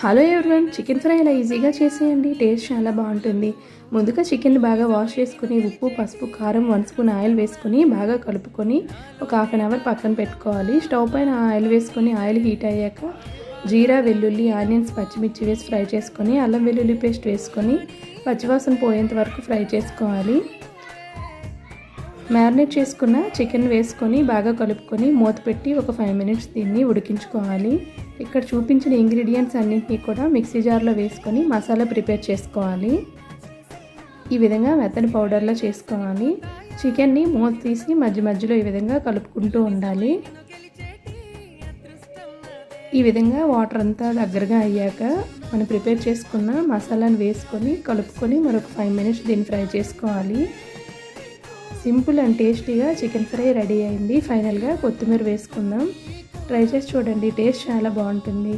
Hello everyone, chicken fry ఇలా ఈజీగా చేసేయండి. టేస్ట్ చాలా బాగుంటుంది. ముందుగా చికెన్ బాగా వాష్ చేసుకుని ఉప్పు, పసుపు, కారం, 1 స్పూన్ ఆయిల్ వేసుకొని బాగా కలుపుకొని ఒక హాఫ్ అన్ అవర్ పక్కన పెట్టుకోవాలి. స్టవ్ పైన ఆయిల్ వేసుకొని ఆయిల్ హీట్ అయ్యాక జీరా, వెల్లుల్లి, ఆనియన్స్, పచ్చిమిర్చి వేసి ఫ్రై చేసుకొని అల్లం వెల్లుల్లి పేస్ట్ వేసుకొని పచ్చివాసన పోయేంత వరకు ఫ్రై చేసుకోవాలి. మ్యారినేట్ చేసుకున్న చికెన్ వేసుకొని బాగా కలుపుకొని మూత పెట్టి ఒక 5 మినిట్స్ దీన్ని ఉడికించుకోవాలి. ఇక్కడ చూపించిన ఇంగ్రీడియంట్స్ అన్నింటినీ కూడా మిక్సీ జార్లో వేసుకొని మసాలా ప్రిపేర్ చేసుకోవాలి. ఈ విధంగా మెత్తని పౌడర్లో చేసుకోవాలి. చికెన్ని మూత తీసి మధ్య మధ్యలో ఈ విధంగా కలుపుకుంటూ ఉండాలి. ఈ విధంగా వాటర్ అంతా దగ్గరగా అయ్యాక మనం ప్రిపేర్ చేసుకున్న మసాలాను వేసుకొని కలుపుకొని మరొక 5 మినిట్స్ దీన్ని ఫ్రై చేసుకోవాలి. సింపుల్ అండ్ టేస్టీగా చికెన్ ఫ్రై రెడీ అయింది. ఫైనల్గా కొత్తిమీర వేసుకుందాం. ట్రై చేసి చూడండి, టేస్ట్ చాలా బాగుంటుంది.